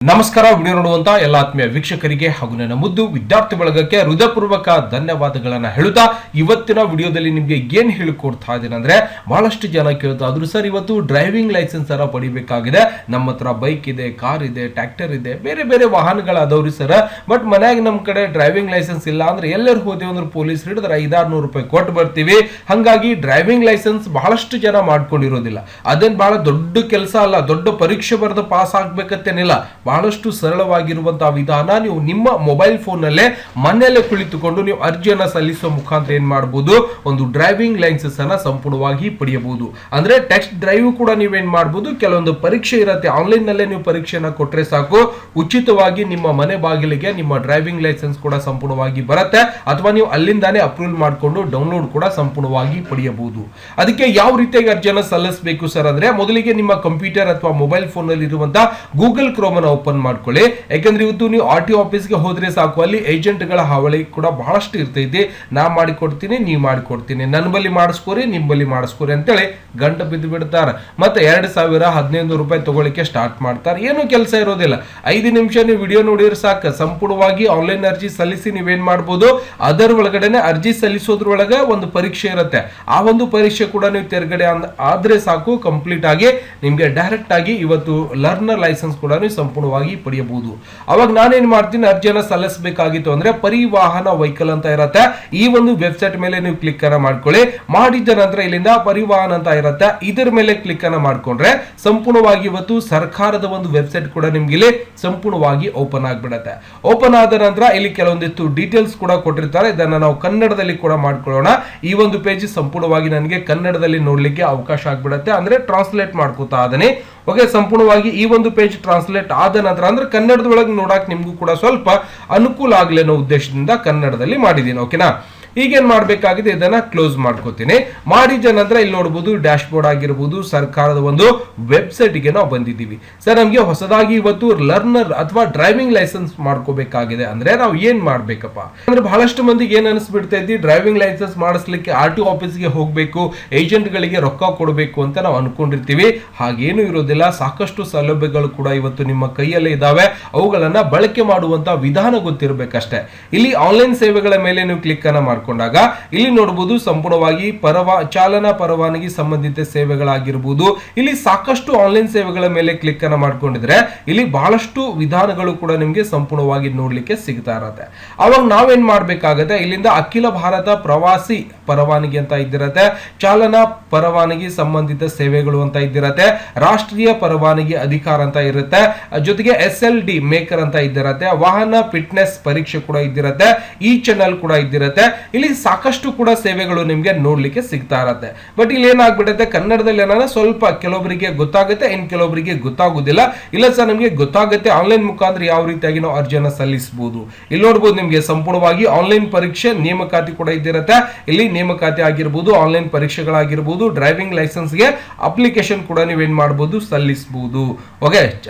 ನಮಸ್ಕಾರ. ವಿಡಿಯೋ ನೋಡುವಂತ ಎಲ್ಲ ಆತ್ಮೀಯ ವೀಕ್ಷಕರಿಗೆ ಹಾಗೂ ನನ್ನ ಮುದ್ದು ವಿದ್ಯಾರ್ಥಿ ಬಳಗಕ್ಕೆ ಹೃದಯಪೂರ್ವಕ ಧನ್ಯವಾದಗಳನ್ನ ಹೇಳುತ್ತಾ ಇವತ್ತಿನ ವಿಡಿಯೋದಲ್ಲಿ ನಿಮ್ಗೆ ಏನ್ ಹೇಳಿಕೊಡ್ತಾ ಇದ್ದೇನೆ ಅಂದ್ರೆ, ಬಹಳಷ್ಟು ಜನ ಕೇಳ್ತಾ ಇದ್ರು, ಸರ್ ಇವತ್ತು ಡ್ರೈವಿಂಗ್ ಲೈಸೆನ್ಸ್ ಅರ ಪಡಿಬೇಕಾಗಿದೆ, ನಮ್ಮ ಹತ್ರ ಬೈಕ್ ಇದೆ, ಕಾರ್ ಇದೆ, ಟ್ರ್ಯಾಕ್ಟರ್ ಇದೆ, ಬೇರೆ ಬೇರೆ ವಾಹನಗಳಾದವ್ರಿ ಸರ್, ಬಟ್ ಮನ್ಯಾಗ ನಮ್ ಕಡೆ ಡ್ರೈವಿಂಗ್ ಲೈಸೆನ್ಸ್ ಇಲ್ಲ ಅಂದ್ರೆ ಎಲ್ಲರೂ ಹೋದೇವ್ ಅಂದ್ರೆ ಪೊಲೀಸ್ ಹಿಡಿದ್ರೆ 500-600 ರೂಪಾಯಿ ಕೊಟ್ಟು ಬರ್ತೀವಿ. ಹಂಗಾಗಿ ಡ್ರೈವಿಂಗ್ ಲೈಸೆನ್ಸ್ ಬಹಳಷ್ಟು ಜನ ಮಾಡ್ಕೊಂಡಿರೋದಿಲ್ಲ. ಅದೇನ್ ಬಹಳ ದೊಡ್ಡ ಕೆಲಸ ಅಲ್ಲ, ದೊಡ್ಡ ಪರೀಕ್ಷೆ ಬರೆದು ಪಾಸ್ ಆಗ್ಬೇಕಂತೇನಿಲ್ಲ. ಬಹಳಷ್ಟು ಸರಳವಾಗಿರುವಂತಹ ವಿಧಾನ. ನೀವು ನಿಮ್ಮ ಮೊಬೈಲ್ ಫೋನ್ ನಲ್ಲೇ ಮನೆಯಲ್ಲೇ ಕುಳಿತುಕೊಂಡು ನೀವು ಅರ್ಜಿಯನ್ನ ಸಲ್ಲಿಸುವ ಮುಖಾಂತರ ಏನ್ ಮಾಡಬಹುದು, ಒಂದು ಡ್ರೈವಿಂಗ್ ಲೈಸೆನ್ಸ್ ಅನ್ನ ಸಂಪೂರ್ಣವಾಗಿ ಪಡೆಯಬಹುದು. ಅಂದ್ರೆ ಟೆಸ್ಟ್ ಡ್ರೈವ್ ಕೂಡ ನೀವೇನ್ ಮಾಡಬಹುದು, ಕೆಲವೊಂದು ಪರೀಕ್ಷೆ ಇರುತ್ತೆ, ಆನ್ಲೈನ್ ನಲ್ಲೇ ನೀವು ಪರೀಕ್ಷೆನ ಕೊಟ್ರೆ ಸಾಕು, ಉಚಿತವಾಗಿ ನಿಮ್ಮ ಮನೆ ಬಾಗಿಲಿಗೆ ನಿಮ್ಮ ಡ್ರೈವಿಂಗ್ ಲೈಸೆನ್ಸ್ ಕೂಡ ಸಂಪೂರ್ಣವಾಗಿ ಬರುತ್ತೆ. ಅಥವಾ ನೀವು ಅಲ್ಲಿಂದಾನೇ ಅಪ್ರೂವಲ್ ಮಾಡಿಕೊಂಡು ಡೌನ್ಲೋಡ್ ಕೂಡ ಸಂಪೂರ್ಣವಾಗಿ ಪಡೆಯಬಹುದು. ಅದಕ್ಕೆ ಯಾವ ರೀತಿಯಾಗಿ ಅರ್ಜಿಯನ್ನ ಸಲ್ಲಿಸಬೇಕು ಸರ್ ಅಂದ್ರೆ, ಮೊದಲಿಗೆ ನಿಮ್ಮ ಕಂಪ್ಯೂಟರ್ ಅಥವಾ ಮೊಬೈಲ್ ಫೋನ್ ನಲ್ಲಿ ಇರುವಂತಹ ಗೂಗಲ್ ಕ್ರೋಮ್ ಅನ್ನು ಓಪನ್ ಮಾಡ್ಕೊಳ್ಳಿ. ಯಾಕಂದ್ರೆ ಇವತ್ತು ನೀವು RTO ಆಫೀಸ್ಗೆ ಹೋದ್ರೆ ಸಾಕು, ಅಲ್ಲಿ ಏಜೆಂಟ್ ಗಳ ಹಾವಳಿ ಕೂಡ ಬಹಳಷ್ಟು ಇರ್ತೈತಿ. ನಾ ಮಾಡಿಕೊಡ್ತೀನಿ, ನೀವು ಮಾಡಿಕೊಡ್ತೀನಿ, ನನ್ನ ಬಳಿ ಮಾಡಿಸ್ಕೋರಿ, ನಿಮ್ ಬಳಿ ಮಾಡಿಸ್ಕೋರಿ ಅಂತೇಳಿ ಗಂಟು ಬಿದ್ದು ಬಿಡ್ತಾರೆ. ಮತ್ತೆ 2000-1500 ರೂಪಾಯಿ ತಗೊಳ್ಳಿಕ್ಕೆ ಸ್ಟಾರ್ಟ್ ಮಾಡ್ತಾರೆ. ಏನು ಕೆಲಸ ಇರೋದಿಲ್ಲ, 5 ನಿಮಿಷ ನೀವು ವಿಡಿಯೋ ನೋಡಿದ್ರೆ ಸಾಕು, ಸಂಪೂರ್ಣವಾಗಿ ಆನ್ಲೈನ್ ಅರ್ಜಿ ಸಲ್ಲಿಸಿ ನೀವೇನ್ ಮಾಡ್ಬೋದು, ಅದರ ಒಳಗಡೆನೆ ಅರ್ಜಿ ಸಲ್ಲಿಸೋದ್ರೊಳಗೆ ಒಂದು ಪರೀಕ್ಷೆ ಇರುತ್ತೆ. ಆ ಒಂದು ಪರೀಕ್ಷೆ ಕೂಡ ನೀವು ತೆರಗಡೆ ಆದ್ರೆ ಸಾಕು, ಕಂಪ್ಲೀಟ್ ಆಗಿ ನಿಮ್ಗೆ ಡೈರೆಕ್ಟ್ ಆಗಿ ಇವತ್ತು ಲರ್ನರ್ ಲೈಸೆನ್ಸ್ ಕೂಡ ನೀವು ಸಂಪೂರ್ಣವಾಗಿ ಪಡೆಯಬಹುದು. ಅವಾಗ ನಾನೇನ್ ಮಾಡ್ತೀನಿ, ಅರ್ಜಿಯನ್ನ ಸಲ್ಲಿಸಬೇಕಾಗಿತ್ತು ಅಂದ್ರೆ ಪರಿವಾಹನ ವೆಹಿಕಲ್ ಅಂತ ಇರುತ್ತೆ, ಈ ಒಂದು ವೆಬ್ಸೈಟ್ ಮೇಲೆ ನೀವು ಕ್ಲಿಕ್ ಅನ್ನ ಮಾಡ್ಕೊಳ್ಳಿ. ಮಾಡಿದ ನಂತರ ಇಲ್ಲಿಂದ ಪರಿವಾಹನ ಅಂತ ಇರುತ್ತೆ, ಇದರ ಮೇಲೆ ಕ್ಲಿಕ್ ಅನ್ನ ಮಾಡ್ಕೊಂಡ್ರೆ ಸಂಪೂರ್ಣವಾಗಿ ಇವತ್ತು ಸರ್ಕಾರದ ಒಂದು ವೆಬ್ಸೈಟ್ ಕೂಡ ನಿಮ್ಗೆ ಇಲ್ಲಿ ಸಂಪೂರ್ಣವಾಗಿ ಓಪನ್ ಆಗ್ಬಿಡತ್ತೆ. ಓಪನ್ ಆದ ನಂತರ ಇಲ್ಲಿ ಕೆಲವೊಂದಿಷ್ಟು ಡೀಟೇಲ್ಸ್ ಕೂಡ ಕೊಟ್ಟಿರ್ತಾರೆ, ಇದನ್ನ ನಾವು ಕನ್ನಡದಲ್ಲಿ ಕೂಡ ಮಾಡ್ಕೊಳ್ಳೋಣ. ಈ ಒಂದು ಪೇಜ್ ಸಂಪೂರ್ಣವಾಗಿ ನನಗೆ ಕನ್ನಡದಲ್ಲಿ ನೋಡ್ಲಿಕ್ಕೆ ಅವಕಾಶ ಆಗ್ಬಿಡತ್ತೆ, ಅಂದ್ರೆ ಟ್ರಾನ್ಸ್ಲೇಟ್ ಮಾಡ್ಕೋತಾ ಅದನ್ನೇ. ಓಕೆ, ಸಂಪೂರ್ಣವಾಗಿ ಈ ಒಂದು ಪೇಜ್ ಟ್ರಾನ್ಸ್ಲೇಟ್ ಆದ ನಂತರ ಅಂದ್ರೆ ಕನ್ನಡದ ಒಳಗೆ ನೋಡಕ್ ನಿಮ್ಗೂ ಕೂಡ ಸ್ವಲ್ಪ ಅನುಕೂಲ ಆಗ್ಲಿ ಅನ್ನೋ ಉದ್ದೇಶದಿಂದ ಕನ್ನಡದಲ್ಲಿ ಮಾಡಿದ್ದೀನಿ. ಓಕೆನಾ, ಈಗೇನ್ ಮಾಡ್ಬೇಕಾಗಿದೆ, ಇದನ್ನ ಕ್ಲೋಸ್ ಮಾಡ್ಕೋತೀನಿ. ಮಾಡಿದ ನಂತರ ಇಲ್ಲಿ ನೋಡಬಹುದು ಡ್ಯಾಶ್ ಬೋರ್ಡ್ ಆಗಿರಬಹುದು, ಸರ್ಕಾರದ ಒಂದು ವೆಬ್ಸೈಟ್ ಗೆ ನಾವು ಬಂದಿದ್ದೀವಿ. ಸರ್ ನಮ್ಗೆ ಹೊಸದಾಗಿ ಇವತ್ತು ಲರ್ನರ್ ಅಥವಾ ಡ್ರೈವಿಂಗ್ ಲೈಸೆನ್ಸ್ ಮಾಡ್ಕೋಬೇಕಾಗಿದೆ ಅಂದ್ರೆ ನಾವು ಏನ್ ಮಾಡ್ಬೇಕಪ್ಪ ಅಂದ್ರೆ, ಬಹಳಷ್ಟು ಮಂದಿಗೆ ಏನ್ ಅನಿಸ್ಬಿಡ್ತಾ ಇದ್ದಿ, ಡ್ರೈವಿಂಗ್ ಲೈಸೆನ್ಸ್ ಮಾಡಿಸ್ಲಿಕ್ಕೆ RTO ಆಫೀಸ್ಗೆ ಹೋಗ್ಬೇಕು, ಏಜೆಂಟ್ ಗಳಿಗೆ ರೊಕ್ಕ ಕೊಡಬೇಕು ಅಂತ ನಾವು ಅನ್ಕೊಂಡಿರ್ತೀವಿ. ಹಾಗೇನು ಇರೋದಿಲ್ಲ, ಸಾಕಷ್ಟು ಸೌಲಭ್ಯಗಳು ಕೂಡ ಇವತ್ತು ನಿಮ್ಮ ಕೈಯಲ್ಲೇ ಇದಾವೆ. ಅವುಗಳನ್ನ ಬಳಕೆ ಮಾಡುವಂತ ವಿಧಾನ ಗೊತ್ತಿರಬೇಕಷ್ಟೇ. ಇಲ್ಲಿ ಆನ್ಲೈನ್ ಸೇವೆಗಳ ಮೇಲೆ ನೀವು ಕ್ಲಿಕ್ ಅನ್ನ ಕೊಂಡಾಗ ಇಲ್ಲಿ ನೋಡಬಹುದು ಸಂಪೂರ್ಣವಾಗಿ ಚಾಲನಾ ಪರವಾನಗಿ ಸಂಬಂಧಿತ ಸೇವೆಗಳಾಗಿರಬಹುದು. ಇಲ್ಲಿ ಸಾಕಷ್ಟು ಆನ್ಲೈನ್ ಸೇವೆಗಳ ಮೇಲೆ ಕ್ಲಿಕ್ ಅನ್ನ ಮಾಡ್ಕೊಂಡಿದ್ರೆ ಇಲ್ಲಿ ಬಹಳಷ್ಟು ವಿಧಾನಗಳು ಕೂಡ ನಿಮ್ಗೆ ಸಂಪೂರ್ಣವಾಗಿ ನೋಡ್ಲಿಕ್ಕೆ ಸಿಗ್ತಾ ಇರತ್ತೆ. ಅವಾಗ ನಾವೇನ್ ಮಾಡ್ಬೇಕಾಗತ್ತೆ, ಇಲ್ಲಿಂದ ಅಖಿಲ ಭಾರತ ಪ್ರವಾಸಿ ಪರವಾನಗಿ ಅಂತ ಇದ್ದಿರತ್ತೆ, ಚಾಲನಾ ಪರವಾನಗಿ ಸಂಬಂಧಿತ ಸೇವೆಗಳು ಅಂತ ಇದ್ದಿರತ್ತೆ, ರಾಷ್ಟ್ರೀಯ ಪರವಾನಗಿ ಅಧಿಕಾರ ಅಂತ ಇರುತ್ತೆ, ಜೊತೆಗೆ SLD ಮೇಕರ್ ಅಂತ ಇದ್ದಿರತ್ತೆ, ವಾಹನ ಫಿಟ್ನೆಸ್ ಪರೀಕ್ಷೆ ಕೂಡ ಇದ್ದಿರತ್ತೆ, ಈ ಚಾನೆಲ್ ಕೂಡ ಇದ್ದಿರತ್ತೆ. ಇಲ್ಲಿ ಸಾಕಷ್ಟು ಕೂಡ ಸೇವೆಗಳು ನಿಮ್ಗೆ ನೋಡ್ಲಿಕ್ಕೆ ಸಿಗ್ತಾ ಇರತ್ತೆ. ಬಟ್ ಇಲ್ಲಿ ಏನಾಗ್ಬಿಡುತ್ತೆ, ಕನ್ನಡದಲ್ಲಿ ಏನಾರ ಸ್ವಲ್ಪ ಕೆಲವೊಬ್ಬರಿಗೆ ಗೊತ್ತಾಗುತ್ತೆ, ಇನ್ ಕೆಲವೊಬ್ಬರಿಗೆ ಗೊತ್ತಾಗುದಿಲ್ಲ. ಇಲ್ಲ ಸರ್ ನಮ್ಗೆ ಗೊತ್ತಾಗುತ್ತೆ, ಆನ್ಲೈನ್ ಮುಖಾಂತರ ಯಾವ ರೀತಿಯಾಗಿ ನಾವು ಅರ್ಜಿಯನ್ನ ಸಲ್ಲಿಸಬಹುದು. ಇಲ್ಲಿ ನೋಡಬಹುದು ನಿಮ್ಗೆ ಸಂಪೂರ್ಣವಾಗಿ ಆನ್ಲೈನ್ ಪರೀಕ್ಷೆ ನೇಮಕಾತಿ ಕೂಡ ಇದ್ದಿರುತ್ತೆ. ಇಲ್ಲಿ ನೇಮಕಾತಿ ಆಗಿರಬಹುದು, ಆನ್ಲೈನ್ ಪರೀಕ್ಷೆಗಳಾಗಿರಬಹುದು, ಡ್ರೈವಿಂಗ್ ಲೈಸೆನ್ಸ್ ಗೆ ಅಪ್ಲಿಕೇಶನ್ ಕೂಡ ನೀವೇನ್ ಮಾಡಬಹುದು, ಸಲ್ಲಿಸಬಹುದು. ಓಕೆ,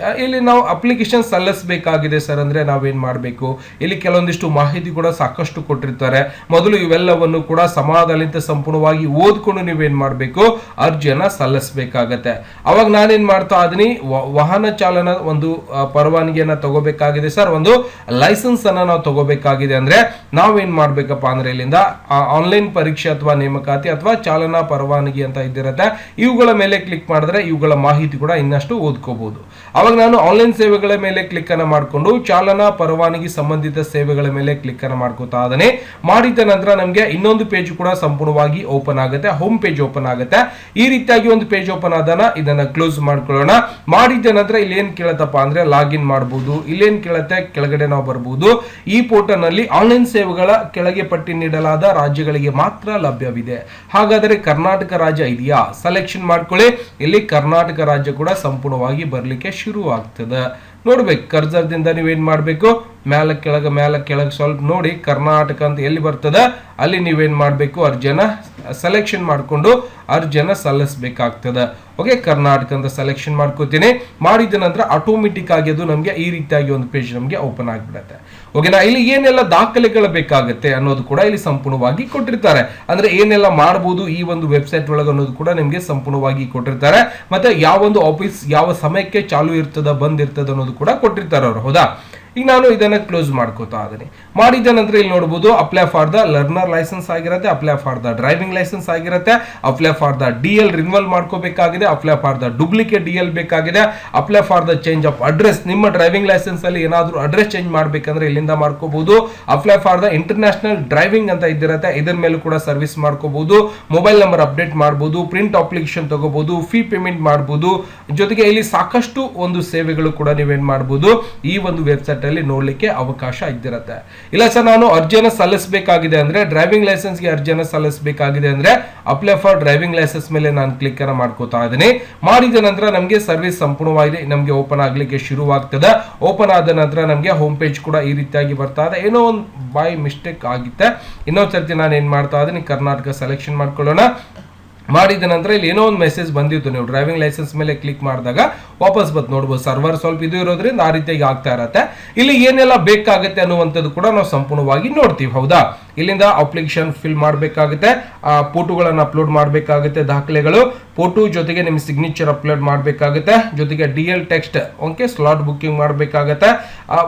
ಇಲ್ಲಿ ನಾವು ಅಪ್ಲಿಕೇಶನ್ ಸಲ್ಲಿಸಬೇಕಾಗಿದೆ ಸರ್ ಅಂದ್ರೆ ನಾವೇನ್ ಮಾಡಬೇಕು, ಇಲ್ಲಿ ಕೆಲವೊಂದಿಷ್ಟು ಮಾಹಿತಿ ಕೂಡ ಸಾಕಷ್ಟು ಕೊಟ್ಟಿರ್ತಾರೆ. ಮೊದಲು ಇವೆಲ್ಲವನ್ನು ಕೂಡ ಸಮಾಧಾನದಿಂದ ಸಂಪೂರ್ಣವಾಗಿ ಓದ್ಕೊಂಡು ನೀವೇನ್ ಮಾಡಬೇಕು, ಅರ್ಜಿಯನ್ನ ಸಲ್ಲಿಸಬೇಕಾಗತ್ತೆ. ಅವಾಗ ನಾನೇನ್ ಮಾಡ್ತಾ ಇದೀನಿ, ವಾಹನ ಚಾಲನಾ ಒಂದು ಪರವಾನಗಿಯನ್ನ ತಗೋಬೇಕಾಗಿದೆ ಸರ್, ಒಂದು ಲೈಸೆನ್ಸ್ ಅನ್ನ ನಾವು ತಗೋಬೇಕಾಗಿದೆ ಅಂದ್ರೆ ನಾವೇನ್ ಮಾಡ್ಬೇಕಪ್ಪ ಅಂದ್ರೆ, ಇಲ್ಲಿಂದ ಆನ್ಲೈನ್ ಪರೀಕ್ಷೆ ಅಥವಾ ನೇಮಕಾತಿ ಅಥವಾ ಚಾಲನಾ ಪರವಾನಗಿ ಅಂತ ಇದ್ದಿರತ್ತೆ, ಇವುಗಳ ಮೇಲೆ ಕ್ಲಿಕ್ ಮಾಡಿದ್ರೆ ಇವುಗಳ ಮಾಹಿತಿ ಕೂಡ ಇನ್ನಷ್ಟು ಓದ್ಕೋಬಹುದು. ಅವಾಗ ನಾನು ಆನ್ಲೈನ್ ಸೇವೆಗಳ ಮೇಲೆ ಕ್ಲಿಕ್ ಅನ್ನ ಮಾಡ್ಕೊಂಡು ಚಾಲನಾ ಪರವಾನಗಿ ಸಂಬಂಧಿತ ಸೇವೆಗಳ ಮೇಲೆ ಕ್ಲಿಕ್ ಅನ್ನ ಮಾಡ್ಕೋತಾ ಇದೀನಿ. ಮಾಡಿದ ನಂತರ ನಮಗೆ ಇನ್ನೊಂದು ಪೇಜ್ ಕೂಡ ಸಂಪೂರ್ಣವಾಗಿ ಓಪನ್ ಆಗುತ್ತೆ, ಹೋಮ್ ಪೇಜ್ ಓಪನ್ ಆಗುತ್ತೆ. ಈ ರೀತಿಯಾಗಿ ಒಂದು ಪೇಜ್ ಓಪನ್ ಆದನ ಇದನ್ನ ಕ್ಲೋಸ್ ಮಾಡ್ಕೊಳ್ಳೋಣ. ಮಾಡಿದ ನಂತರ ಇಲ್ಲಿ ಏನ್ ಕೇಳತ್ತಪ್ಪ ಅಂದ್ರೆ ಲಾಗಿನ್ ಮಾಡಬಹುದು. ಇಲ್ಲೇನ್ ಕೇಳತ್ತೆ, ಕೆಳಗಡೆ ನಾವು ಬರಬಹುದು. ಈ ಪೋರ್ಟಲ್ ನಲ್ಲಿ ಆನ್ಲೈನ್ ಸೇವೆಗಳ ಕೆಳಗೆ ಪಟ್ಟಿ ನೀಡಲಾದ ರಾಜ್ಯಗಳಿಗೆ ಮಾತ್ರ ಲಭ್ಯವಿದೆ. ಹಾಗಾದರೆ ಕರ್ನಾಟಕ ರಾಜ್ಯ ಇದೆಯಾ, ಸೆಲೆಕ್ಷನ್ ಮಾಡ್ಕೊಳ್ಳಿ. ಇಲ್ಲಿ ಕರ್ನಾಟಕ ರಾಜ್ಯ ಕೂಡ ಸಂಪೂರ್ಣವಾಗಿ ಬರ್ಲಿಕ್ಕೆ ಶುರು ಆಗ್ತದೆ. ನೋಡ್ಬೇಕು, ಕರ್ಸರ್ದಿಂದ ನೀವೇನ್ ಮಾಡ್ಬೇಕು, ಮ್ಯಾಲ ಕೆಳಗೆ ಸ್ವಲ್ಪ ನೋಡಿ ಕರ್ನಾಟಕ ಅಂತ ಎಲ್ಲಿ ಬರ್ತದೆ ಅಲ್ಲಿ ನೀವೇನ್ ಮಾಡಬೇಕು ಅರ್ಜಿಯನ್ನ ಸೆಲೆಕ್ಷನ್ ಮಾಡಿಕೊಂಡು ಅರ್ಜಿಯನ್ನ ಸಲ್ಲಿಸಬೇಕಾಗ್ತದೆ. ಓಕೆ, ಕರ್ನಾಟಕ ಅಂತ ಸೆಲೆಕ್ಷನ್ ಮಾಡ್ಕೋತೀನಿ. ಮಾಡಿದ ನಂತರ ಆಟೋಮೆಟಿಕ್ ಆಗಿ ಅದು ನಮಗೆ ಈ ರೀತಿಯಾಗಿ ಒಂದು ಪೇಜ್ ನಮಗೆ ಓಪನ್ ಆಗಿಬಿಡುತ್ತೆ. ಓಕೆನಾ, ಇಲ್ಲಿ ಏನೆಲ್ಲ ದಾಖಲೆಗಳು ಬೇಕಾಗುತ್ತೆ ಅನ್ನೋದು ಕೂಡ ಇಲ್ಲಿ ಸಂಪೂರ್ಣವಾಗಿ ಕೊಟ್ಟಿರ್ತಾರೆ. ಅಂದ್ರೆ ಏನೆಲ್ಲ ಮಾಡಬಹುದು ಈ ಒಂದು ವೆಬ್ಸೈಟ್ ಒಳಗೆ ಅನ್ನೋದು ಕೂಡ ನಿಮಗೆ ಸಂಪೂರ್ಣವಾಗಿ ಕೊಟ್ಟಿರ್ತಾರೆ. ಮತ್ತೆ ಯಾವ ಒಂದು ಆಫೀಸ್ ಯಾವ ಸಮಯಕ್ಕೆ ಚಾಲು ಇರ್ತದ ಬಂದ್ ಇರ್ತದ ಅನ್ನೋದು ಕೂಡ ಕೊಟ್ಟಿರ್ತಾರೆ ಅವರು. ಹೌದಾ, ಈಗ ನಾನು ಇದನ್ನ ಕ್ಲೋಸ್ ಮಾಡ್ಕೋತಾ ಇದ್ದೀನಿ. ಮಾಡಿದ ನಂತರ ಇಲ್ಲಿ ನೋಡಬಹುದು apply for the learner licence ಆಗಿರುತ್ತೆ, apply for the driving licence ಆಗಿರುತ್ತೆ, apply for the DL renewal ಮಾಡ್ಕೋಬೇಕಾಗಿದೆ, apply for the duplicate DL ಬೇಕಾಗಿದೆ, apply for the change of address. ನಿಮ್ಮ ಡ್ರೈವಿಂಗ್ ಲೈಸೆನ್ಸ್ ಅಲ್ಲಿ ಏನಾದರೂ ಅಡ್ರೆಸ್ ಚೇಂಜ್ ಮಾಡ್ಬೇಕಂದ್ರೆ ಇಲ್ಲಿಂದ ಮಾಡ್ಕೋಬಹುದು. Apply for the international driving ಅಂತ ಇದಿರುತ್ತೆ, ಇದರ ಮೇಲೂ ಕೂಡ ಸರ್ವಿಸ್ ಮಾಡ್ಕೋಬಹುದು. ಮೊಬೈಲ್ ನಂಬರ್ ಅಪ್ಡೇಟ್ ಮಾಡಬಹುದು, ಪ್ರಿಂಟ್ ಅಪ್ಲಿಕೇಶನ್ ತಗೋಬಹುದು, ಫೀ ಪೇಮೆಂಟ್ ಮಾಡಬಹುದು. ಜೊತೆಗೆ ಇಲ್ಲಿ ಸಾಕಷ್ಟು ಒಂದು ಸೇವೆಗಳು ಕೂಡ ನೀವೇನ್ ಮಾಡಬಹುದು ಈ ಒಂದು ವೆಬ್ಸೈಟ್ ಅಲ್ಲಿ ನೋಡ್ಲಿಕ್ಕೆ ಅವಕಾಶ ಇದ್ದಿರುತ್ತೆ. ಇಲ್ಲ ಸರ್ ನಾನು ಅರ್ಜಿಯನ್ನು ಸಲ್ಲಿಸಬೇಕಾಗಿದೆ ಅಂದ್ರೆ ಡ್ರೈವಿಂಗ್ ಲೈಸೆನ್ಸ್ ಗೆ ಅರ್ಜಿಯನ್ನು ಸಲ್ಲಿಸಬೇಕಾಗಿದೆ ಅಂದ್ರೆ ಅಪ್ಲೈ ಫಾರ್ ಡ್ರೈವಿಂಗ್ ಲೈಸೆನ್ಸ್ ಮೇಲೆ ನಾನು ಕ್ಲಿಕ್ ಅನ್ನು ಮಾಡ್ಕೋತಾ ಇದ್ದೀನಿ. ಮಾಡಿದ ನಂತರ ನಮಗೆ ಸರ್ವಿಸ್ ಸಂಪೂರ್ಣವಾಗಿ ನಮಗೆ ಓಪನ್ ಆಗ್ಲಿಕ್ಕೆ ಶುರುವಾಗ್ತದೆ. ಓಪನ್ ಆದ ನಂತರ ನಮಗೆ ಹೋಮ್ ಪೇಜ್ ಕೂಡ ಈ ರೀತಿಯಾಗಿ ಬರ್ತಾ ಇದೆ. ಏನೋ ಒಂದು ಬೈ ಮಿಸ್ಟೇಕ್ ಆಗುತ್ತೆ. ಇನ್ನೊಂದು ಸರ್ತಿ ನಾನು ಏನ್ ಮಾಡ್ತಾ ಇದ್ದೀನಿ ಕರ್ನಾಟಕ ಸೆಲೆಕ್ಷನ್ ಮಾಡ್ಕೊಳ್ಳೋಣ. ಮಾಡಿದ ನಂತರ ಇಲ್ಲಿ ಏನೋ ಒಂದು ಮೆಸೇಜ್ ಬಂದಿತ್ತು, ನೀವು ಡ್ರೈವಿಂಗ್ ಲೈಸೆನ್ಸ್ ಮೇಲೆ ಕ್ಲಿಕ್ ಮಾಡಿದಾಗ ವಾಪಸ್ ಬಂದು ನೋಡ್ಬೋದು. ಸರ್ವರ್ ಸ್ವಲ್ಪ ಇದು ಇರೋದ್ರಿಂದ ಆ ರೀತಿಯಾಗಿ ಆಗ್ತಾ ಇರತ್ತೆ. ಇಲ್ಲಿ ಏನೆಲ್ಲ ಬೇಕಾಗುತ್ತೆ ಅನ್ನುವಂಥದ್ದು ಕೂಡ ನಾವು ಸಂಪೂರ್ಣವಾಗಿ ನೋಡ್ತೀವಿ. ಹೌದಾ, ಇಲ್ಲಿಂದ ಅಪ್ಲಿಕೇಶನ್ ಫಿಲ್ ಮಾಡಬೇಕಾಗುತ್ತೆ, ಫೋಟೋಗಳನ್ನು ಅಪ್ಲೋಡ್ ಮಾಡಬೇಕಾಗುತ್ತೆ, ದಾಖಲೆಗಳು ಫೋಟೋ ಜೊತೆಗೆ ನಿಮ್ಮ ಸಿಗ್ನೇಚರ್ ಅಪ್ಲೋಡ್ ಮಾಡಬೇಕಾಗುತ್ತೆ, ಜೊತೆಗೆ DL text okay slot booking ಮಾಡಬೇಕಾಗುತ್ತೆ.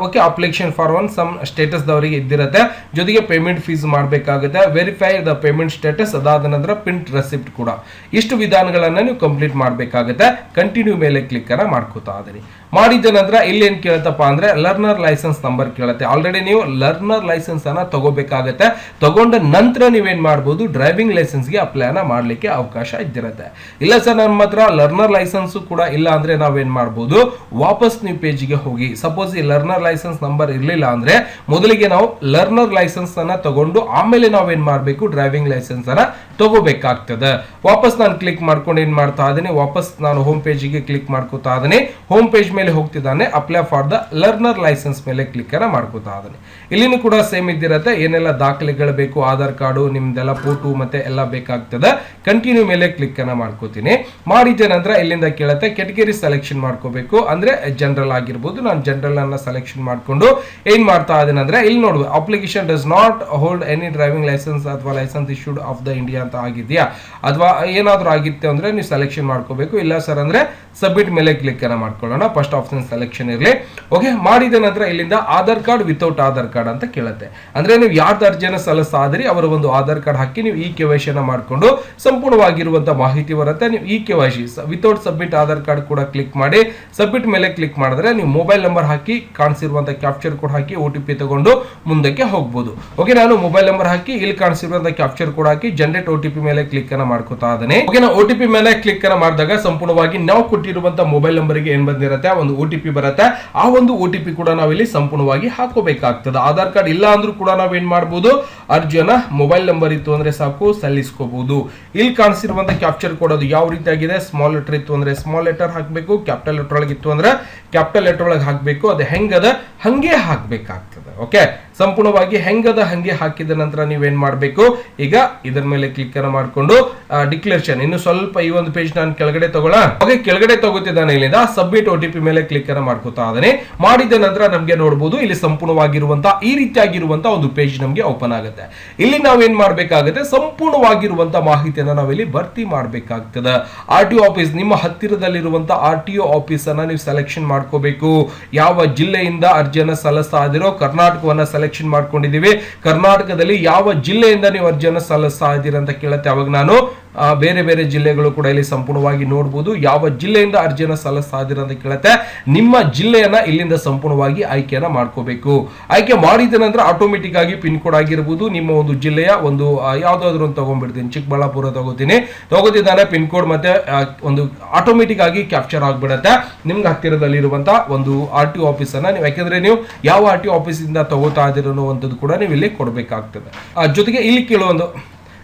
Okay, application for one some status ದವರಿಗೆ ಇದ್ದಿರುತ್ತೆ, ಜೊತೆಗೆ ಪೇಮೆಂಟ್ ಫೀಸ್ ಮಾಡಬೇಕಾಗುತ್ತೆ, ವೆರಿಫೈ ದ ಪೇಮೆಂಟ್ ಸ್ಟೇಟಸ್, ಅದಾದ ನಂತರ ಪ್ರಿಂಟ್ ರೆಸಿಪ್ಟ್ ಕೂಡ. ಇಷ್ಟು ವಿಧಾನಗಳನ್ನ ನೀವು ಕಂಪ್ಲೀಟ್ ಮಾಡಬೇಕಾಗುತ್ತೆ. ಕಂಟಿನ್ಯೂ ಮೇಲೆ ಕ್ಲಿಕ್ ಅನ್ನ ಮಾಡ್ಕೋತಾ ಇದ್ದೀರಿ. ಮಾಡಿದ ನಂತರ ಇಲ್ಲಿ ಏನ್ ಕೇಳುತ್ತಪ್ಪ ಅಂದ್ರೆ ಲರ್ನರ್ ಲೈಸೆನ್ಸ್ ನಂಬರ್ ಕೇಳುತ್ತೆ. ಆಲ್ರೆಡಿ ನೀವು ಲರ್ನರ್ ಲೈಸೆನ್ಸ್ ಅನ್ನ ತಗೋಬೇಕಾಗತ್ತೆ. ತಗೊಂಡ ನಂತರ ನೀವೇನ್ ಮಾಡಬಹುದು ಡ್ರೈವಿಂಗ್ ಲೈಸೆನ್ಸ್ ಗೆ ಅಪ್ಲೈ ಅನ್ನ ಮಾಡ್ಲಿಕ್ಕೆ ಅವಕಾಶ ಇದ್ದಿರುತ್ತೆ. ಇಲ್ಲ ಸರ್ ನಮ್ಮ ಹತ್ರ ಲರ್ನರ್ ಲೈಸೆನ್ಸ್ ಕೂಡ ಇಲ್ಲ ಅಂದ್ರೆ ನಾವೇನ್ ಮಾಡಬಹುದು ವಾಪಸ್ ನೀವು ಪೇಜ್ಗೆ ಹೋಗಿ. ಸಪೋಸ್ ಈ ಲರ್ನರ್ ಲೈಸೆನ್ಸ್ ನಂಬರ್ ಇರ್ಲಿಲ್ಲ ಅಂದ್ರೆ ಮೊದಲಿಗೆ ನಾವು ಲರ್ನರ್ ಲೈಸೆನ್ಸ್ ಅನ್ನ ತಗೊಂಡು ಆಮೇಲೆ ನಾವೇನ್ ಮಾಡಬೇಕು ಡ್ರೈವಿಂಗ್ ಲೈಸೆನ್ಸ್ ಅನ್ನ ತಗೋಬೇಕಾಗ್ತದೆ. ವಾಪಸ್ ನಾನು ಕ್ಲಿಕ್ ಮಾಡ್ಕೊಂಡು ಏನ್ ಮಾಡ್ತಾ ಇದ್ದೀನಿ, ವಾಪಸ್ ನಾನು ಹೋಮ್ ಪೇಜ್ಗೆ ಕ್ಲಿಕ್ ಮಾಡ್ಕೋತಾ ಇದ್ದೀನಿ. ಹೋಮ್ ಪೇಜ್ ಮೇಲೆ ಹೋಗ್ತಿದ್ದಾನೆ, apply for the learner licence ಮೇಲೆ ಕ್ಲಿಕ್ ಅನ್ನ ಮಾಡ್ಕೋತಾ ಇದ್ದಾನೆ. ಇಲ್ಲಿನೂ ಕೂಡ ಸೇಮ್ ಇದ್ದಿರತ್ತೆ, ಏನೆಲ್ಲ ದಾಖಲೆಗಳು ಬೇಕು, ಆಧಾರ್ ಕಾರ್ಡು ನಿಮ್ದೆಲ್ಲ ಫೋಟೋ ಮತ್ತೆ ಎಲ್ಲ ಬೇಕಾಗ್ತದೆ. ಕಂಟಿನ್ಯೂ ಮೇಲೆ ಕ್ಲಿಕ್ ಅನ್ನ ಮಾಡ್ಕೋತೀನಿ. ಮಾಡಿದ ನಂತರ ಇಲ್ಲಿಂದ ಕೇಳುತ್ತೆ ಕೆಟಗರಿ ಸೆಲೆಕ್ಷನ್ ಮಾಡ್ಕೋಬೇಕು, ಅಂದ್ರೆ ಜನರಲ್ ಆಗಿರ್ಬೋದು. ನಾನು ಜನರಲ್ ಅನ್ನ ಸೆಲೆಕ್ಷನ್ ಮಾಡ್ಕೊಂಡು ಏನ್ ಮಾಡ್ತಾ ಇದ್ದೀನಿ ಅಂದ್ರೆ ಇಲ್ಲಿ ನೋಡುವ application does not hold any driving licence ಅಥವಾ licence issued of the India ಅಂತ ಆಗಿದೆಯಾ ಅಥವಾ ಏನಾದ್ರೂ ಆಗಿತ್ತೆ ಅಂದ್ರೆ ನೀವು ಸೆಲೆಕ್ಷನ್ ಮಾಡ್ಕೋಬೇಕು. ಇಲ್ಲ ಸರ್ ಅಂದ್ರೆ ಸಬ್ಮಿಟ್ ಮೇಲೆ ಕ್ಲಿಕ್ ಅನ್ನ ಮಾಡ್ಕೊಳ್ಳೋಣ. ಫಸ್ಟ್ ಆಪ್ಷನ್ ಸೆಲೆಕ್ಷನ್ ಇರಲಿ. ಓಕೆ, ಮಾಡಿದ ನಂತರ ಇಲ್ಲಿಂದ Aadhaar card without Aadhaar card ಅಂತ ಕೇಳುತ್ತೆ. ಅಂದ್ರೆ ನೀವು ಯಾರ್ದು ಅರ್ಜಿಯನ್ನು ಸಲ್ಲಿಸ್ತಾ ಇದ್ರಿ ಅವರ ಒಂದು ಆಧಾರ್ ಕಾರ್ಡ್ ಹಾಕಿ ನೀವು ಈ KYC ಅನ್ನ ಮಾಡ್ಕೊಂಡು ಸಂಪೂರ್ಣವಾಗಿರುವಂತಹ ಮಾಹಿತಿ ಬರುತ್ತೆ. ನೀವು ಈ KYC without submit Aadhaar card ಕೂಡ ಕ್ಲಿಕ್ ಮಾಡಿ ಸಬ್ಮಿಟ್ ಮೇಲೆ ಕ್ಲಿಕ್ ಮಾಡಿದ್ರೆ ನೀವು ಮೊಬೈಲ್ ನಂಬರ್ ಹಾಕಿ ಕಾಣಿಸಿರುವಂತಹ ಕ್ಯಾಪ್ಚರ್ ಕೋಡ್ ಹಾಕಿ OTP ತಗೊಂಡು ಮುಂದಕ್ಕೆ ಹೋಗಬಹುದು. ಓಕೆ, ನಾನು ಮೊಬೈಲ್ ನಂಬರ್ ಹಾಕಿ ಇಲ್ಲಿ ಕಾಣಿಸಿರುವಂತಹ ಕ್ಯಾಪ್ಚರ್ ಕೋಡ್ ಹಾಕಿ ಜನರೇಟ್ OTP ಮೇಲೆ ಕ್ಲಿಕ್ ಅನ್ನ ಮಾಡ್ಕೋತಾ ಇದ್ದೇನೆ. ಓಕೆ, ನಾವು OTP ಮೇಲೆ ಕ್ಲಿಕ್ ಅನ್ನ ಮಾಡಿದಾಗ ಸಂಪೂರ್ಣವಾಗಿ ನಾವು ಕೊಟ್ಟಿರುವಂತಹ ಮೊಬೈಲ್ ನಂಬರ್ ಗೆ ಏನ್ ಬಂದಿರುತ್ತೆ ಒಂದು OTP ಬರುತ್ತೆ. ಆ ಒಂದು OTP ಕೂಡ ನಾವಿಲ್ಲಿ ಸಂಪೂರ್ಣವಾಗಿ ಹಾಕೋಬೇಕಾಗ್ತದೆ. ಆಧಾರ್ ಕಾರ್ಡ್ ಇಲ್ಲ ಅಂದ್ರೂ ಕೂಡ ನಾವೇನ್ ಮಾಡಬಹುದು ಅರ್ಜಿಯನ್ನ ಮೊಬೈಲ್ ನಂಬರ್ ಇತ್ತು ಅಂದ್ರೆ ಸಾಕು ಸಲ್ಲಿಸ್ಕೋಬಹುದು. ಇಲ್ಲಿ ಕಾಣಿಸಿರುವಂತಹ ಕ್ಯಾಪ್ಚರ್ ಕೋಡ್ ಅದು ಯಾವ ರೀತಿ ಆಗಿದೆ, ಸ್ಮಾಲ್ ಲೆಟರ್ ಇತ್ತು ಅಂದ್ರೆ ಸ್ಮಾಲ್ ಲೆಟರ್ ಹಾಕಬೇಕು, ಕ್ಯಾಪಿಟಲ್ ಲೆಟರ್ ಒಳಗೆ ಇತ್ತು ಅಂದ್ರೆ ಕ್ಯಾಪಿಟಲ್ ಲೆಟರ್ ಒಳಗೆ ಹಾಕಬೇಕು. ಅದು ಹೆಂಗದ ಹಂಗೆ ಹಾಕ್ಬೇಕಾಗ್ತದೆ. ಓಕೆ, ಸಂಪೂರ್ಣವಾಗಿ ಹೆಂಗದ ಹಂಗೆ ಹಾಕಿದ ನಂತರ ನೀವೇನ್ ಮಾಡಬೇಕು ಈಗ ಇದರ ಮೇಲೆ ಕ್ಲಿಕ್ ಅನ್ನ ಮಾಡ್ಕೊಂಡು ಡಿಕ್ಲೇರೇಷನ್ ಇನ್ನು ಸ್ವಲ್ಪ ಈ ಒಂದು ಪೇಜ್ ನಾನು ಕೆಳಗಡೆ ತಗೊಳ್ಳ. ಓಕೆ, ಕೆಳಗಡೆ ತಗೋತಿದ್ದಾನೆ. ಇಲ್ಲಿಂದ ಸಬ್ಮಿಟ್ OTP ಮೇಲೆ ಕ್ಲಿಕ್ ಅನ್ನ ಮಾಡ್ಕೋತಾ ಇದ್ದಾನೆ. ಮಾಡಿದ ನಂತರ ನಮ್ಗೆ ನೋಡಬಹುದು ಇಲ್ಲಿ ಸಂಪೂರ್ಣವಾಗಿರುವಂತಹ ಈ ರೀತಿಯಾಗಿರುವಂತಹ ಒಂದು ಪೇಜ್ ನಮ್ಗೆ ಓಪನ್ ಆಗುತ್ತೆ. ಇಲ್ಲಿ ನಾವೇನ್ ಮಾಡ್ಬೇಕಾಗುತ್ತೆ ಸಂಪೂರ್ಣವಾಗಿರುವಂತಹ ಮಾಹಿತಿಯನ್ನ ನಾವಿಲ್ಲಿ ಭರ್ತಿ ಮಾಡ್ಬೇಕಾಗ್ತದೆ. RTO ಆಫೀಸ್ ನಿಮ್ಮ ಹತ್ತಿರದಲ್ಲಿರುವಂತಹ RTO ಆಫೀಸ್ ಅನ್ನ ನೀವು ಸೆಲೆಕ್ಷನ್ ಮಾಡ್ಕೋಬೇಕು. ಯಾವ ಜಿಲ್ಲೆಯಿಂದ ಅರ್ಜಿಯನ್ನ ಸಲ್ಲಿಸ್ತಾ ಇದ್ದೀರೋ ಕರ್ನಾಟಕವನ್ನ ಸೆಲೆಕ್ಷನ್ ಮಾಡ್ಕೊಂಡಿದೀವಿ. ಕರ್ನಾಟಕದಲ್ಲಿ ಯಾವ ಜಿಲ್ಲೆಯಿಂದ ನೀವು ಅರ್ಜಿಯನ್ನ ಸಲ್ಲಿಸ್ತಾ ಇದ್ದೀರಾ ಅಂತ ಕೇಳುತ್ತೆ. ಅವಾಗ ನಾನು ಬೇರೆ ಬೇರೆ ಜಿಲ್ಲೆಗಳು ಕೂಡ ಇಲ್ಲಿ ಸಂಪೂರ್ಣವಾಗಿ ನೋಡಬಹುದು. ಯಾವ ಜಿಲ್ಲೆಯಿಂದ ಅರ್ಜಿಯನ್ನ ಸಲ್ಲಿಸ್ತಾ ಇದ್ದೀರಾ ಅಂತ ಕೇಳುತ್ತೆ. ನಿಮ್ಮ ಜಿಲ್ಲೆಯನ್ನ ಇಲ್ಲಿಂದ ಸಂಪೂರ್ಣವಾಗಿ ಆಯ್ಕೆಯನ್ನ ಮಾಡ್ಕೋಬೇಕು. ಆಯ್ಕೆ ಮಾಡಿದ ನಂತರ ಆಟೋಮೆಟಿಕ್ ಆಗಿ ಪಿನ್ ಕೋಡ್ ಆಗಿರಬಹುದು ನಿಮ್ಮ ಒಂದು ಜಿಲ್ಲೆಯ ಒಂದು ಯಾವ್ದಾದ್ರು ಒಂದು ತಗೊಂಡ್ಬಿಡ್ತೀನಿ. ಚಿಕ್ಕಬಳ್ಳಾಪುರ ತಗೋತಿದ್ದಾನೆ ಪಿನ್ ಕೋಡ್ ಮತ್ತೆ ಒಂದು ಆಟೋಮೆಟಿಕ್ ಆಗಿ ಕ್ಯಾಪ್ಚರ್ ಆಗ್ಬಿಡುತ್ತೆ. ನಿಮ್ಗೆ ಹತ್ತಿರದಲ್ಲಿರುವಂತಹ ಒಂದು RTO ಆಫೀಸ್ ಅನ್ನ ನೀವು, ಯಾಕಂದ್ರೆ ನೀವು ಯಾವ RTO ಆಫೀಸ್ ಇಂದ ತಗೋತಾ ಇದ್ದೀರೋ ಅನ್ನುವಂಥದ್ದು ಕೂಡ ನೀವು ಇಲ್ಲಿ ಕೊಡಬೇಕಾಗ್ತದೆ. ಜೊತೆಗೆ ಇಲ್ಲಿ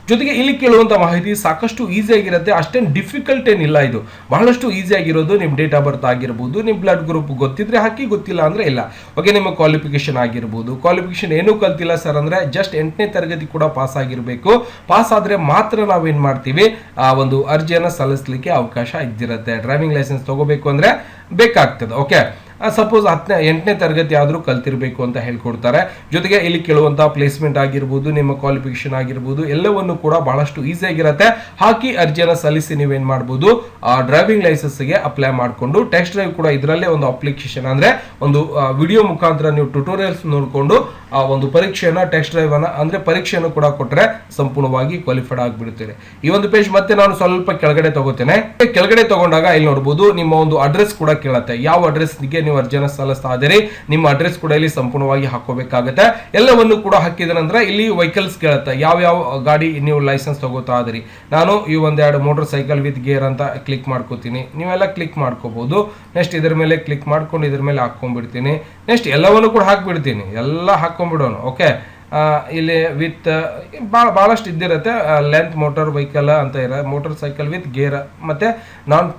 ಜೊತೆಗೆ ಇಲ್ಲಿ ಕೇಳುವಂತ ಮಾಹಿತಿ ಸಾಕಷ್ಟು ಈಸಿ ಆಗಿರುತ್ತೆ, ಅಷ್ಟೇನು ಡಿಫಿಕಲ್ಟ್ ಏನಿಲ್ಲ. ಇದು ಬಹಳಷ್ಟು ಈಸಿ ಆಗಿರೋದು. ನಿಮ್ಮ ಡೇಟ್ ಆಫ್ ಬರ್ತ್ ಆಗಿರ್ಬೋದು, ನಿಮ್ಮ ಬ್ಲಡ್ ಗ್ರೂಪ್ ಗೊತ್ತಿದ್ರೆ ಹಾಕಿ, ಗೊತ್ತಿಲ್ಲ ಅಂದ್ರೆ ಇಲ್ಲ. ಓಕೆ, ನಿಮ್ಮ ಕ್ವಾಲಿಫಿಕೇಶನ್ ಆಗಿರ್ಬೋದು. ಕ್ವಾಲಿಫಿಕೇಶನ್ ಏನೂ ಕಲ್ತಿಲ್ಲ ಸರ್ ಅಂದ್ರೆ ಜಸ್ಟ್ 8ನೇ ತರಗತಿ ಕೂಡ ಪಾಸ್ ಆಗಿರಬೇಕು. ಪಾಸ್ ಆದ್ರೆ ಮಾತ್ರ ನಾವೇನ್ ಮಾಡ್ತೀವಿ, ಆ ಒಂದು ಅರ್ಜಿಯನ್ನು ಸಲ್ಲಿಸಲಿಕ್ಕೆ ಅವಕಾಶ ಇದ್ದಿರುತ್ತೆ. ಡ್ರೈವಿಂಗ್ ಲೈಸೆನ್ಸ್ ತಗೋಬೇಕು ಅಂದ್ರೆ ಬೇಕಾಗ್ತದೆ. ಓಕೆ, ಸಪೋಸ್ 8ನೇ ತರಗತಿ ಆದರೂ ಕಲ್ತಿರ್ಬೇಕು ಅಂತ ಹೇಳ್ಕೊಡ್ತಾರೆ. ಜೊತೆಗೆ ಇಲ್ಲಿ ಕೇಳುವಂತಹ ಪ್ಲೇಸ್ಮೆಂಟ್ ಆಗಿರ್ಬೋದು, ನಿಮ್ಮ ಕ್ವಾಲಿಫಿಕೇಶನ್ ಆಗಿರ್ಬೋದು, ಎಲ್ಲವನ್ನು ಕೂಡ ಬಹಳಷ್ಟು ಈಸಿ ಆಗಿರುತ್ತೆ. ಹಾಕಿ ಅರ್ಜಿಯನ್ನು ಸಲ್ಲಿಸಿ ನೀವೇನ್ ಮಾಡ್ಬೋದು, ಡ್ರೈವಿಂಗ್ ಲೈಸೆನ್ಸ್ಗೆ ಅಪ್ಲೈ ಮಾಡಿಕೊಂಡು ಟೆಸ್ಟ್ ಡ್ರೈವ್ ಕೂಡ ಇದರಲ್ಲೇ ಒಂದು ಅಪ್ಲಿಕೇಶನ್ ಅಂದ್ರೆ ಒಂದು ವಿಡಿಯೋ ಮುಖಾಂತರ ನೀವು ಟ್ಯುಟೋರಿಯಲ್ಸ್ ನೋಡಿಕೊಂಡು ಆ ಒಂದು ಪರೀಕ್ಷೆಯನ್ನ ಟೆಸ್ಟ್ ಡ್ರೈವ್ ಅನ್ನ ಅಂದ್ರೆ ಪರೀಕ್ಷೆಯನ್ನು ಕೂಡ ಕೊಟ್ಟರೆ ಸಂಪೂರ್ಣವಾಗಿ ಕ್ವಾಲಿಫೈಡ್ ಆಗಿಬಿಡುತ್ತೀರಿ. ಈ ಒಂದು ಪೇಜ್ ಮತ್ತೆ ನಾನು ಸ್ವಲ್ಪ ಕೆಳಗಡೆ ತಗೋತೇನೆ. ಕೆಳಗಡೆ ತಗೊಂಡಾಗ ಇಲ್ಲಿ ನೋಡಬಹುದು ನಿಮ್ಮ ಒಂದು ಅಡ್ರೆಸ್ ಕೂಡ ಕೇಳುತ್ತೆ. ಯಾವ ಅಡ್ರೆಸ್ಗೆ ನೀವು ಅರ್ಜಿಯನ್ನು ಸಲ್ಲಿಸ್ತಾ ಇದ್ದೀರಿ, ನಿಮ್ಮ ಅಡ್ರೆಸ್ ಕೂಡ ಇಲ್ಲಿ ಸಂಪೂರ್ಣವಾಗಿ ಹಾಕೋಬೇಕಾಗುತ್ತೆ. ಎಲ್ಲವನ್ನು ಕೂಡ ಹಾಕಿದ ನಂತರ ಇಲ್ಲಿ ವೆಹಿಕಲ್ಸ್ ಕೇಳುತ್ತೆ, ಯಾವ ಗಾಡಿ ನೀವು ಲೈಸೆನ್ಸ್ ತಗೋತಾ ಇದ್ದೀರಿ. ನಾನು ಈ ಒಂದೆರಡು ಮೋಟರ್ ಸೈಕಲ್ ವಿತ್ ಗೇರ್ ಅಂತ ಕ್ಲಿಕ್ ಮಾಡ್ಕೋತೀನಿ. ನೀವೆಲ್ಲ ಕ್ಲಿಕ್ ಮಾಡ್ಕೋಬಹುದು. ನೆಕ್ಸ್ಟ್ ಇದ್ರ ಮೇಲೆ ಕ್ಲಿಕ್ ಮಾಡ್ಕೊಂಡು ಇದ್ರ ಮೇಲೆ ಹಾಕೊಂಡ್ಬಿಡ್ತೀನಿ. ನೆಕ್ಸ್ಟ್ ಎಲ್ಲವನ್ನು ಕೂಡ ಹಾಕ್ಬಿಡ್ತೀನಿ, ಎಲ್ಲ ಹಾಕೊಂಡ್ಬಿಡೋಣ. ಓಕೆ, ಇಲ್ಲಿ ವಿತ್ ಬಹಳಷ್ಟು ಇದ್ದಿರುತ್ತೆ. ಲೆಂತ್ ಮೋಟರ್ ವೆಹಿಕಲ್ ಅಂತ ಇರ, ಮೋಟರ್ ಸೈಕಲ್ ವಿತ್ ಗೇರ್ ಮತ್ತೆ ನಾನ್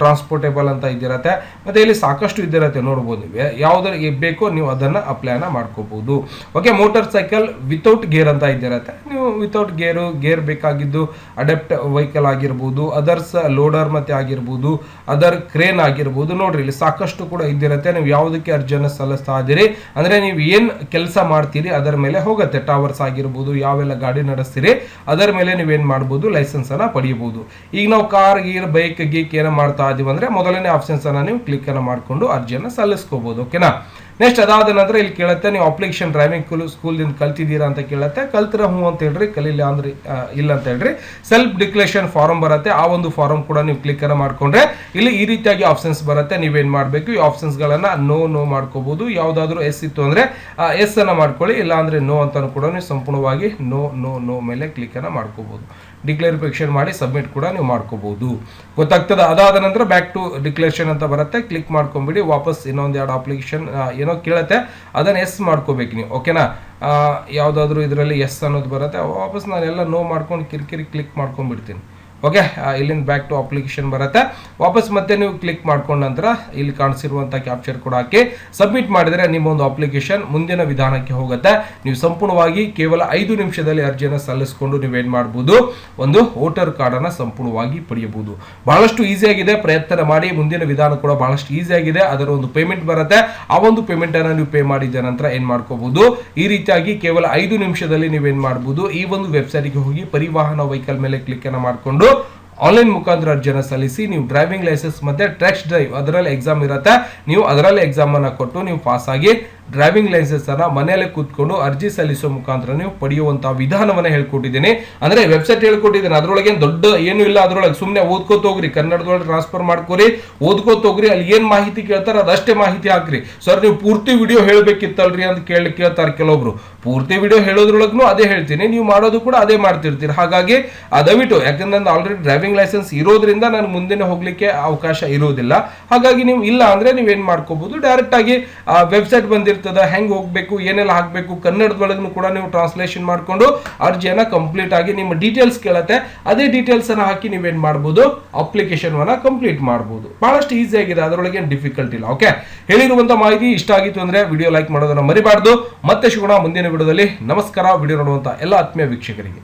ಟ್ರಾನ್ಸ್ಪೋರ್ಟೇಬಲ್ ಅಂತ ಇದ್ದಿರತ್ತೆ. ಮತ್ತೆ ಇಲ್ಲಿ ಸಾಕಷ್ಟು ಇದ್ದಿರತ್ತೆ, ನೋಡ್ಬೋದು. ಯಾವ್ದು ಬೇಕೋ ನೀವು ಅದನ್ನ ಅಪ್ಲೈನ ಮಾಡ್ಕೋಬಹುದು. Okay, motor cycle without gear ಅಂತ ಇದ್ದಿರತ್ತೆ. ನೀವು ವಿತೌಟ್ ಗೇರ್ ಬೇಕಾಗಿದ್ದು ಅಡಾಪ್ಟ್ ವೆಹಿಕಲ್ ಆಗಿರ್ಬೋದು, ಅದರ್ಸ್ ಲೋಡರ್ ಮತ್ತೆ ಆಗಿರ್ಬೋದು, ಅದರ್ ಕ್ರೇನ್ ಆಗಿರ್ಬೋದು. ನೋಡ್ರಿ ಇಲ್ಲಿ ಸಾಕಷ್ಟು ಕೂಡ ಇದ್ದಿರತ್ತೆ. ನೀವು ಯಾವುದಕ್ಕೆ ಅರ್ಜಿಯನ್ನು ಸಲ್ಲಿಸ್ತಾ ಇದ್ದೀರಿ ಅಂದ್ರೆ ನೀವು ಏನ್ ಕೆಲಸ ಮಾಡ್ತೀರಿ ಅದರ ಮೇಲೆ ಹೋಗುತ್ತೆ. ಟವರ್ಸ್ ಆಗಿರ್ಬೋದು, ಯಾವೆಲ್ಲ ಗಾಡಿ ನಡೆಸ್ತೀರಿ ಅದರ ಮೇಲೆ ನೀವೇನ್ ಮಾಡಬಹುದು, ಲೈಸೆನ್ಸ್ ಅನ್ನ ಪಡೆಯಬಹುದು. ಈಗ ನಾವು ಕಾರ್ ಗೀರ್ ಬೈಕ್ ಗೀಕ್ ಏನೋ ಮಾಡ್ತಾ ಇದೀವಿ ಅಂದ್ರೆ ಮೊದಲನೇ ಆಪ್ಷನ್ಸ್ ಅನ್ನ ನೀವು ಕ್ಲಿಕ್ ಅನ್ನ ಮಾಡ್ಕೊಂಡು ಅರ್ಜಿಯನ್ನು ಸಲ್ಲಿಸ್ಕೋಬಹುದು. ಓಕೆನಾ. ನೆಕ್ಸ್ಟ್ ಅದಾದ ನಂತರ ಇಲ್ಲಿ ಕೇಳುತ್ತೆ ನೀವು ಅಪ್ಲಿಕೇಶನ್ ಡ್ರೈವಿಂಗ್ ಸ್ಕೂಲ್ ದಿಂದ ಕಲ್ತಿದ್ದೀರಾ ಅಂತ ಕೇಳುತ್ತೆ. ಕಲ್ತಿರ ಹ್ಞೂ ಅಂತ ಹೇಳ್ರಿ, ಕಲಿಲ್ಲ ಅಂದ್ರೆ ಇಲ್ಲ ಅಂತ ಹೇಳ್ರಿ. ಸೆಲ್ಫ್ ಡಿಕ್ಲರೇಷನ್ ಫಾರಂ ಬರುತ್ತೆ, ಆ ಒಂದು ಫಾರಂ ಕೂಡ ನೀವು ಕ್ಲಿಕ್ ಅನ್ನ ಮಾಡ್ಕೊಂಡ್ರೆ ಇಲ್ಲಿ ಈ ರೀತಿಯಾಗಿ ಆಪ್ಷನ್ಸ್ ಬರುತ್ತೆ. ನೀವೇನ್ ಮಾಡ್ಬೇಕು, ಈ ಆಪ್ಷನ್ಸ್ ಗಳನ್ನ ನೋ ಮಾಡ್ಕೋಬಹುದು. ಯಾವ್ದಾದ್ರು ಎಸ್ ಇತ್ತು ಅಂದ್ರೆ ಎಸ್ ಅನ್ನ ಮಾಡ್ಕೊಳ್ಳಿ, ಇಲ್ಲ ಅಂದ್ರೆ ನೋ ಅಂತ ಕೂಡ ನೀವು ಸಂಪೂರ್ಣವಾಗಿ ನೋ ಮೇಲೆ ಕ್ಲಿಕ್ ಅನ್ನ ಮಾಡ್ಕೋಬಹುದು. ಡಿಕ್ಲೇರೇಷನ್ ಮಾಡಿ ಸಬ್ಮಿಟ್ ಕೂಡ ನೀವು ಮಾಡ್ಕೋಬಹುದು. ಗೊತ್ತಾಗ್ತದೆ. ಅದಾದ ನಂತರ ಬ್ಯಾಕ್ ಟು ಡಿಕ್ಲೇರೇಷನ್ ಅಂತ ಬರುತ್ತೆ, ಕ್ಲಿಕ್ ಮಾಡ್ಕೊಂಡ್ಬಿಡಿ. ವಾಪಸ್ ಇನ್ನೊಂದು ಎರಡು ಅಪ್ಲಿಕೇಶನ್ ಏನೋ ಕೇಳುತ್ತೆ, ಅದನ್ನ ಎಸ್ ಮಾಡ್ಕೋಬೇಕು ನೀವು. ಓಕೆನಾ. ಯಾವ್ದಾದ್ರು ಇದರಲ್ಲಿ ಎಸ್ ಅನ್ನೋದು ಬರುತ್ತೆ, ವಾಪಸ್ ನಾನೆಲ್ಲ ನೋ ಮಾಡ್ಕೊಂಡು ಕಿರಿಕಿರಿ ಕ್ಲಿಕ್ ಮಾಡ್ಕೊಂಡ್ಬಿಡ್ತೀನಿ. ಓಕೆ, ಇಲ್ಲಿಂದ ಬ್ಯಾಕ್ ಟು ಅಪ್ಲಿಕೇಶನ್ ಬರುತ್ತೆ. ವಾಪಸ್ ಮತ್ತೆ ನೀವು ಕ್ಲಿಕ್ ಮಾಡ್ಕೊಂಡ ನಂತರ ಇಲ್ಲಿ ಕಾಣಿಸಿರುವಂತ ಕ್ಯಾಪ್ಚರ್ ಕೂಡ ಹಾಕಿ ಸಬ್ಮಿಟ್ ಮಾಡಿದ್ರೆ ನಿಮ್ಮ ಒಂದು ಅಪ್ಲಿಕೇಶನ್ ಮುಂದಿನ ವಿಧಾನಕ್ಕೆ ಹೋಗುತ್ತೆ. ನೀವು ಸಂಪೂರ್ಣವಾಗಿ ಕೇವಲ 5 ನಿಮಿಷದಲ್ಲಿ ಅರ್ಜಿಯನ್ನು ಸಲ್ಲಿಸಿಕೊಂಡು ನೀವೇನ್ ಮಾಡಬಹುದು, ಒಂದು ವೋಟರ್ ಕಾರ್ಡ್ ಅನ್ನ ಸಂಪೂರ್ಣವಾಗಿ ಪಡೆಯಬಹುದು. ಬಹಳಷ್ಟು ಈಸಿ ಆಗಿದೆ, ಪ್ರಯತ್ನ ಮಾಡಿ. ಮುಂದಿನ ವಿಧಾನ ಕೂಡ ಬಹಳಷ್ಟು ಈಸಿ ಆಗಿದೆ. ಅದರ ಒಂದು ಪೇಮೆಂಟ್ ಬರುತ್ತೆ, ಆ ಒಂದು ಪೇಮೆಂಟ್ ಅನ್ನ ನೀವು ಪೇ ಮಾಡಿದ ನಂತರ ಏನ್ ಮಾಡ್ಕೋಬಹುದು, ಈ ರೀತಿಯಾಗಿ ಕೇವಲ 5 ನಿಮಿಷದಲ್ಲಿ ನೀವೇನ್ ಮಾಡಬಹುದು, ಈ ಒಂದು ವೆಬ್ಸೈಟ್ಗೆ ಹೋಗಿ ಪರಿವಾಹನ ವೆಹಿಕಲ್ ಮೇಲೆ ಕ್ಲಿಕ್ ಅನ್ನ ಮಾಡಿಕೊಂಡು ಆನ್ಲೈನ್ ಮುಖಾಂತರ ಅರ್ಜಿಯನ್ನು ಸಲ್ಲಿಸಿ ನೀವು ಡ್ರೈವಿಂಗ್ ಲೈಸೆನ್ಸ್ ಮತ್ತೆ ಟೆಸ್ಟ್ ಡ್ರೈವ್ ಅದರಲ್ಲಿ ಎಕ್ಸಾಮ್ ಇರುತ್ತೆ, ನೀವು ಅದರಲ್ಲಿ ಎಕ್ಸಾಮ್ ಅನ್ನ ಕೊಟ್ಟು ನೀವು ಪಾಸ್ ಆಗಿ ಡ್ರೈವಿಂಗ್ ಲೈಸೆನ್ಸ್ ಅನ್ನ ಮನೆಯಲ್ಲೇ ಕೂತ್ಕೊಂಡು ಅರ್ಜಿ ಸಲ್ಲಿಸುವ ಮುಖಾಂತರ ನೀವು ಪಡೆಯುವಂತಹ ವಿಧಾನವನ್ನ ಹೇಳ್ಕೊಟ್ಟಿದ್ದೀನಿ. ಅಂದ್ರೆ ವೆಬ್ಸೈಟ್ ಹೇಳ್ಕೊಟ್ಟಿದ್ದೀನಿ, ಅದ್ರೊಳಗೆ ದೊಡ್ಡ ಏನು ಇಲ್ಲ. ಅದ್ರೊಳಗೆ ಸುಮ್ಮನೆ ಓದ್ಕೋತ ಹೋಗ್ರಿ, ಕನ್ನಡದೊಳಗೆ ಟ್ರಾನ್ಸ್ಫರ್ ಮಾಡ್ಕೋರಿ, ಓದ್ಕೋತ ಹೋಗ್ರಿ. ಅಲ್ಲಿ ಏನ್ ಮಾಹಿತಿ ಕೇಳ್ತಾರೆ ಅದಷ್ಟೇ ಮಾಹಿತಿ ಹಾಕ್ರಿ. ಸರ್ ನೀವು ಪೂರ್ತಿ ವಿಡಿಯೋ ಹೇಳ್ಬೇಕಿತ್ತಲ್ರಿ ಅಂತ ಕೇಳ್ತಾರೆ ಕೆಲವೊಬ್ರು. ಪೂರ್ತಿ ವಿಡಿಯೋ ಹೇಳೋದ್ರೊಳಗೂ ಅದೇ ಹೇಳ್ತೀನಿ, ನೀವು ಮಾಡೋದು ಕೂಡ ಅದೇ ಮಾಡ್ತಿರ್ತೀರಿ. ಹಾಗಾಗಿ ದಯವಿಟ್ಟು, ಯಾಕಂದ್ರೆ ನಾನು ಆಲ್ರೆಡಿ ಡ್ರೈವಿಂಗ್ ಲೈಸೆನ್ಸ್ ಇರೋದ್ರಿಂದ ನಾನು ಮುಂದಿನ ಹೋಗ್ಲಿಕ್ಕೆ ಅವಕಾಶ ಇರೋದಿಲ್ಲ. ಹಾಗಾಗಿ ನೀವು ಇಲ್ಲ ಅಂದ್ರೆ ನೀವೇನ್ ಮಾಡ್ಕೋಬಹುದು, ಡೈರೆಕ್ಟ್ ಆಗಿ ವೆಬ್ಸೈಟ್ ಬಂದಿರ್ತದೆ, ಹೆಂಗ್ ಹೋಗ್ಬೇಕು, ಏನೆಲ್ಲ ಹಾಕ್ಬೇಕು, ಕನ್ನಡದೊಳಗೂ ಕೂಡ ನೀವು ಟ್ರಾನ್ಸ್ಲೇಷನ್ ಮಾಡ್ಕೊಂಡು ಅರ್ಜಿಯನ್ನ ಕಂಪ್ಲೀಟ್ ಆಗಿ ನಿಮ್ಮ ಡೀಟೇಲ್ಸ್ ಕೇಳುತ್ತೆ, ಅದೇ ಡೀಟೇಲ್ಸ್ ಅನ್ನ ಹಾಕಿ ನೀವೇನ್ ಮಾಡಬಹುದು, ಅಪ್ಲಿಕೇಶನ್ ಅನ್ನ ಕಂಪ್ಲೀಟ್ ಮಾಡಬಹುದು. ಬಹಳಷ್ಟು ಈಸಿ ಆಗಿದೆ, ಅದರೊಳಗೆ ಡಿಫಿಕಲ್ಟ್ ಇಲ್ಲ. ಓಕೆ, ಹೇಳಿರುವಂತ ಮಾಹಿತಿ ಇಷ್ಟ ಆಗಿತ್ತು ಅಂದ್ರೆ ವಿಡಿಯೋ ಲೈಕ್ ಮಾಡೋದನ್ನ ಮರಿಬಾರ್ದು. ಮತ್ತೆ ಸಿಗೋಣ ಮುಂದಿನ ವಿಡಿಯೋದಲ್ಲಿ. ನಮಸ್ಕಾರ. ವಿಡಿಯೋ ನೋಡುವಂತ ಎಲ್ಲ ಆತ್ಮೀಯ ವೀಕ್ಷಕರಿಗೆ